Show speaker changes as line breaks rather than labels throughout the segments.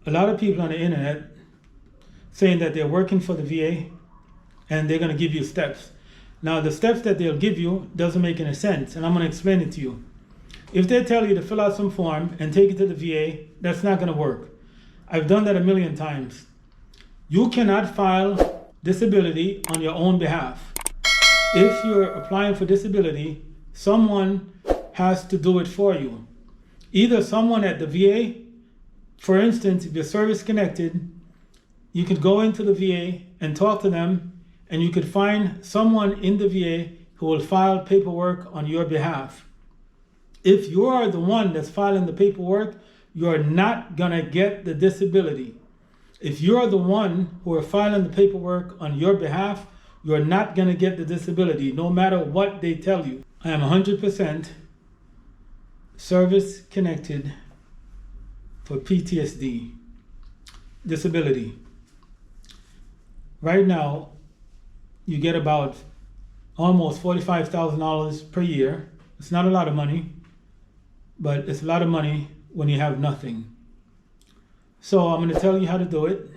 a lot of people on the internet saying that they're working for the VA and they're going to give you steps. Now, the steps that they'll give you doesn't make any sense, and I'm going to explain it to you. If they tell you to fill out some form and take it to the VA, that's not going to work. I've done that a million times. You cannot file disability on your own behalf. If you're applying for disability, someone has to do it for you. Either someone at the VA, for instance, if you're service connected, you could go into the VA and talk to them, and you could find someone in the VA who will file paperwork on your behalf. If you are the one that's filing the paperwork, you're not gonna get the disability. If you're the one who are filing the paperwork on your behalf, you're not gonna get the disability, no matter what they tell you. I am 100% service connected for PTSD, disability. Right now, you get about almost $45,000 per year. It's not a lot of money, but it's a lot of money when you have nothing. So I'm going to tell you how to do it.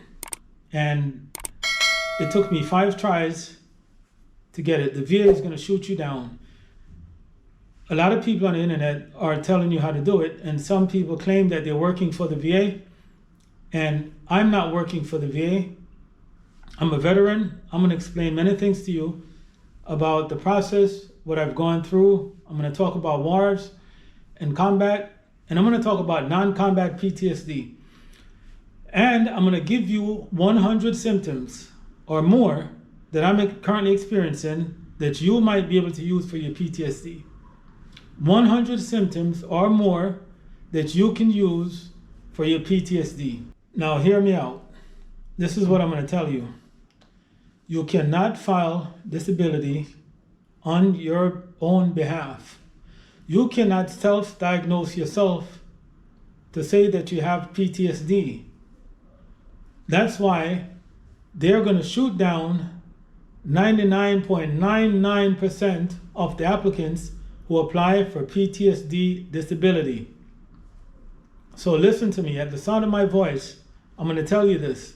And it took me 5 tries to get it. The VA is going to shoot you down. A lot of people on the internet are telling you how to do it, and some people claim that they're working for the VA, and I'm not working for the VA. I'm a veteran. I'm going to explain many things to you about the process, what I've gone through. I'm going to talk about wars and combat, and I'm going to talk about non-combat PTSD. And I'm going to give you 100 symptoms or more that I'm currently experiencing that you might be able to use for your PTSD. 100 symptoms or more that you can use for your PTSD. Now, hear me out. This is what I'm going to tell you. You cannot file disability on your own behalf. You cannot self-diagnose yourself to say that you have PTSD. That's why they're going to shoot down 99.99% of the applicants who apply for PTSD disability. So listen to me. At the sound of my voice, I'm going to tell you this.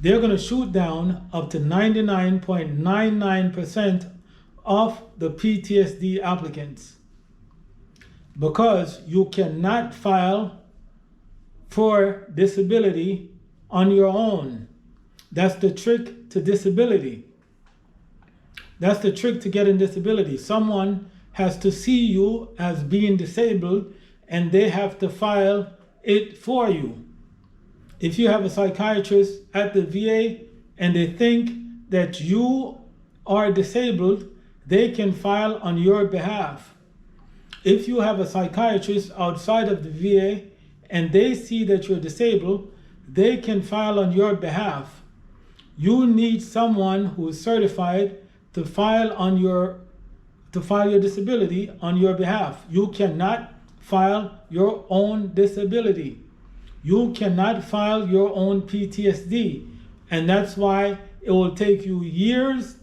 They're going to shoot down up to 99.99% of the PTSD applicants because you cannot file for disability on your own. That's the trick to disability. That's the trick to getting disability. Someone has to see you as being disabled and they have to file it for you. If you have a psychiatrist at the VA and they think that you are disabled, they can file on your behalf. If you have a psychiatrist outside of the VA and they see that you're disabled, they can file on your behalf. You need someone who is certified to file your disability on your behalf. You cannot file your own disability. You cannot file your own PTSD. And that's why it will take you years,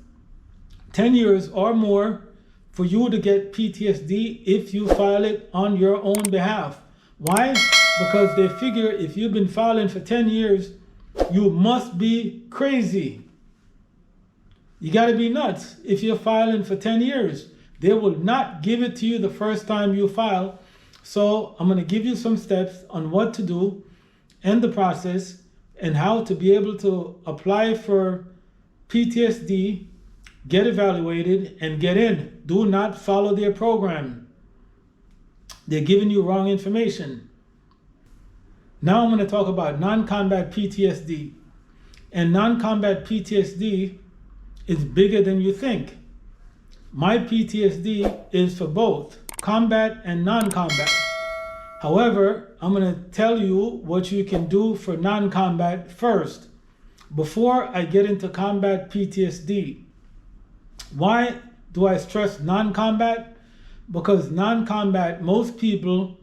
10 years or more, for you to get PTSD if you file it on your own behalf. Why? Because they figure if you've been filing for 10 years, you must be crazy. You gotta be nuts if you're filing for 10 years. They will not give it to you the first time you file. So I'm gonna give you some steps on what to do and the process and how to be able to apply for PTSD, get evaluated, and get in. Do not follow their program. They're giving you wrong information. Now I'm going to talk about non-combat PTSD. And non-combat PTSD is bigger than you think. My PTSD is for both combat and non-combat. However, I'm going to tell you what you can do for non-combat first, before I get into combat PTSD. Why do I stress non-combat? Because non-combat, most people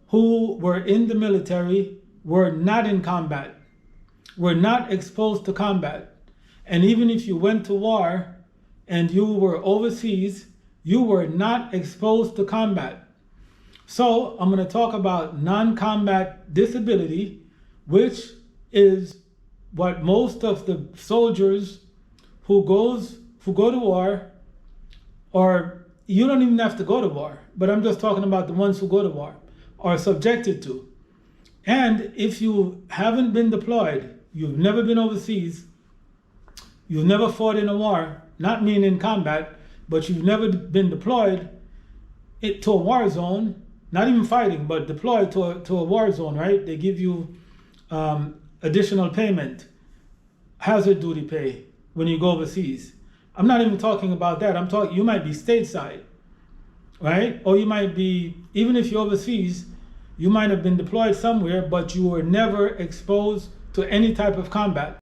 who were in the military were not in combat, were not exposed to combat. And even if you went to war and you were overseas, you were not exposed to combat. So I'm going to talk about non-combat disability, which is what most of the soldiers who go to war, or you don't even have to go to war, but I'm just talking about the ones who go to war, are subjected to. And if you haven't been deployed, you've never been overseas, you've never fought in a war, not mean in combat, but you've never been deployed to a war zone, not even fighting, but deployed to a war zone, right? They give you additional payment, hazard duty pay when you go overseas. I'm not even talking about that. I'm talking, you might be stateside, right? Or you might be, even if you're overseas, you might have been deployed somewhere, but you were never exposed to any type of combat.